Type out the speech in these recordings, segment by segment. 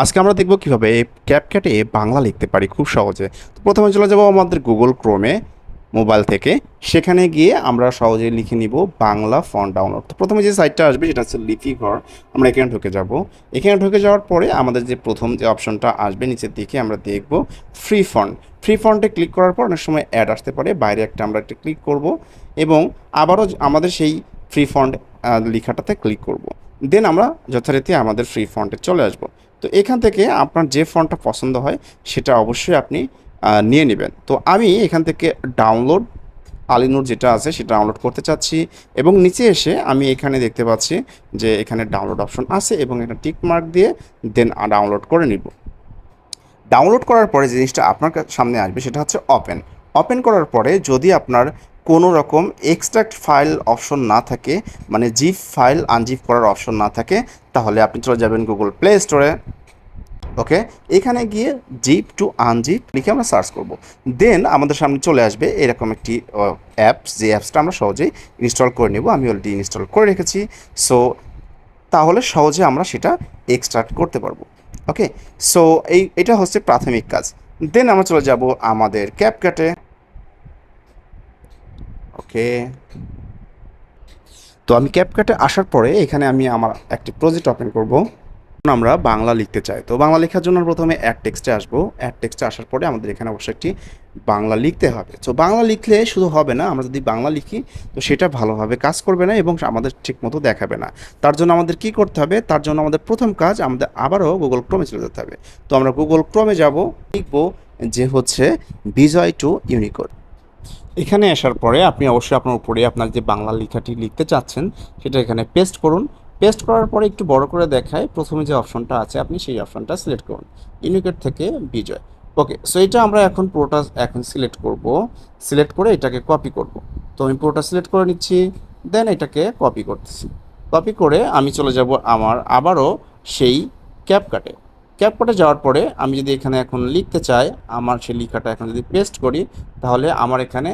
আজকে আমরা দেখব কিভাবে ক্যাপকাটে বাংলা লিখতে পারি খুব সহজে। তো প্রথমে চলে যাব আমাদের গুগল ক্রোমে মোবাইল থেকে। সেখানে গিয়ে আমরা সহজে লিখে নিব বাংলা ফন্ট ডাউনলোড। তো প্রথমে যে সাইটটা আসবে সেটা হচ্ছে লিপি ঘর। আমরা এখানে ঢুকে যাব। এখানে ঢুকে যাওয়ার পরে আমাদের যে প্রথম যে অপশনটা আসবে নিচের দিকে আমরা দেখব ফ্রি ফন্ট। ফ্রি ফন্টে ক্লিক করার পর অনেক সময় অ্যাড আসতে পারে, বাইরে আমরা একটা ক্লিক করব এবং আবারও আমাদের সেই ফ্রি ফন্ট লেখাটাতে ক্লিক করব। দেন আমরা যথারীতি আমাদের ফ্রি ফন্টে চলে আসব। তো এখান থেকে আপনার যে ফন্টটা পছন্দ হয় সেটা অবশ্যই আপনি নিয়ে নেবেন। তো আমি এখান থেকে ডাউনলোড আলিনুর যেটা আছে সেটা ডাউনলোড করতে চাচ্ছি এবং নিচে এসে আমি এখানে দেখতে পাচ্ছি যে এখানে ডাউনলোড অপশন আছে এবং এটা টিক মার্ক দিয়ে দেন ডাউনলোড করে নিব। ডাউনলোড করার পরে যে জিনিসটা আপনার সামনে আসবে সেটা হচ্ছে ওপেন। ওপেন করার পরে যদি আপনার কোনো রকম এক্সট্রাক্ট ফাইল অপশন না থাকে, মানে জিপ ফাইল আনজিপ করার অপশন না থাকে, তাহলে আপনি চলে যাবেন গুগল প্লে স্টোরে। ওকে, এখানে গিয়ে জিপ টু আনজিপ লিখে আমরা সার্চ করব। দেন আমাদের সামনে চলে আসবে এরকম একটি অ্যাপস, যে অ্যাপসটা আমরা সহজেই ইনস্টল করে নেব। আমি অলরেডি ইনস্টল করে রেখেছি। সো তাহলে সহজে আমরা সেটা এক্সট্রাক্ট করতে পারবো। ওকে, সো এটা হচ্ছে প্রাথমিক কাজ। দেন আমরা চলে যাব আমাদের ক্যাপকাটে। ওকে, তো আমি ক্যাপকাটে আসার পরে এখানে আমি আমার একটি প্রজেক্ট ওপেন করব। আমরা বাংলা লিখতে চাই, তো বাংলা লেখার জন্য প্রথমে অ্যাড টেক্সটে আসবো। অ্যাড টেক্সটে আসার পরে আমাদের এখানে অবশ্যই একটি বাংলা লিখতে হবে। তো বাংলা লিখলে শুধু হবে না, আমরা যদি বাংলা লিখি তো সেটা ভালোভাবে কাজ করবে না এবং আমাদের ঠিকমতো দেখাবে না। তার জন্য আমাদের কি করতে হবে? তার জন্য আমাদের প্রথম কাজ, আমাদের আবারও গুগল ক্রোমে চলে যেতে হবে। তো আমরা গুগল ক্রোমে যাব, লিখবো যে হচ্ছে বিজয় টু ইউনিকোড। এখানে আসার পরে আপনি অবশ্যই আপনার উপরে আপনার যে বাংলা লেখাটি লিখতে চাচ্ছেন সেটা এখানে পেস্ট করুন। পেস্ট করার পরে একটু বড় করে দেখায়, প্রথমে যে অপশনটা আছে আপনি সেই অপশনটা সিলেক্ট করুন, ইউনিকোড থেকে বিজয়। ওকে, সো এটা আমরা এখন পুরোটা এখন সিলেক্ট করব। সিলেক্ট করে এটাকে কপি করব। তো আমি পুরোটা সিলেক্ট করে নিচ্ছি, দেন এটাকে কপি করতেছি। কপি করে আমি চলে যাব আমার আবারও সেই ক্যাপকাটে। ক্যাপকাটে যাওয়ার পরে আমি যদি এখানে এখন লিখতে চাই, আমার সেই লেখাটা এখন যদি পেস্ট করি তাহলে আমার এখানে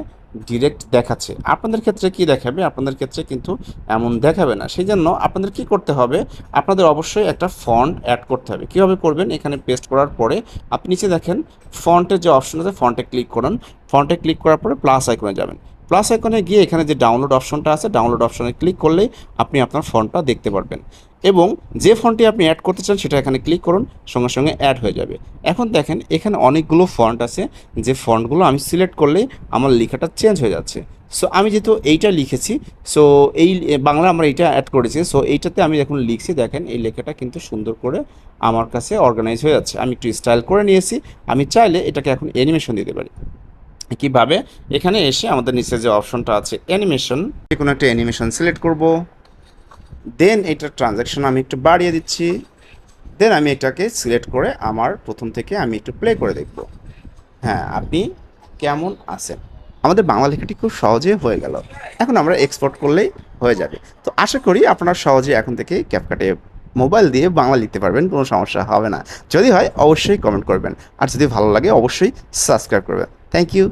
ডিরেক্ট দেখাচ্ছে। আপনাদের ক্ষেত্রে কি দেখাবে? আপনাদের ক্ষেত্রে কিন্তু এমন দেখাবে না। সেই জন্য আপনাদের কি করতে হবে? আপনাদের অবশ্যই একটা ফন্ট অ্যাড করতে হবে। কীভাবে করবেন? এখানে পেস্ট করার পরে আপনি নিচে দেখেন ফন্টের যে অপশন আছে, ফন্টে ক্লিক করুন। ফন্টে ক্লিক করার পরে প্লাস আইকনে যাবেন। প্লাস আইকনে গিয়ে এখানে যে ডাউনলোড অপশনটা আছে, ডাউনলোড অপশনে ক্লিক করলেই আপনি আপনার ফন্টটা দেখতে পারবেন এবং যে ফন্টটি আপনি অ্যাড করতে চান সেটা এখানে ক্লিক করুন, সঙ্গে সঙ্গে অ্যাড হয়ে যাবে। এখন দেখেন এখানে অনেকগুলো ফন্ট আছে, যে ফন্টগুলো আমি সিলেক্ট করলেই আমার লেখাটা চেঞ্জ হয়ে যাচ্ছে। সো আমি যেহেতু এইটা লিখেছি, সো এই বাংলা আমরা এইটা অ্যাড করেছি, সো এইটাতে আমি এখন লিখছি, দেখেন এই লেখাটা কিন্তু সুন্দর করে আমার কাছে অর্গানাইজ হয়ে যাচ্ছে। আমি একটু স্টাইল করে নিয়েছি। আমি চাইলে এটাকে এখন অ্যানিমেশন দিতে পারি। কীভাবে? এখানে এসে আমাদের নিচে যে অপশনটা আছে অ্যানিমেশন, যে কোনো একটা অ্যানিমেশন সিলেক্ট করব। দেন এটার ট্রানজ্যাকশন আমি একটু বাড়িয়ে দিচ্ছি। দেন আমি এটাকে সিলেক্ট করে আমার প্রথম থেকে আমি একটু প্লে করে দেখব। হ্যাঁ, আপনি কেমন আছেন? আমাদের বাংলা লেখাটি খুব সহজে হয়ে গেল। এখন আমরা এক্সপোর্ট করলেই হয়ে যাবে। তো আশা করি আপনারা সহজে এখন থেকে ক্যাপকাটে মোবাইল দিয়ে বাংলা লিখতে পারবেন, কোনো সমস্যা হবে না। যদি হয় অবশ্যই কমেন্ট করবেন, আর যদি ভালো লাগে অবশ্যই সাবস্ক্রাইব করবেন। Thank you.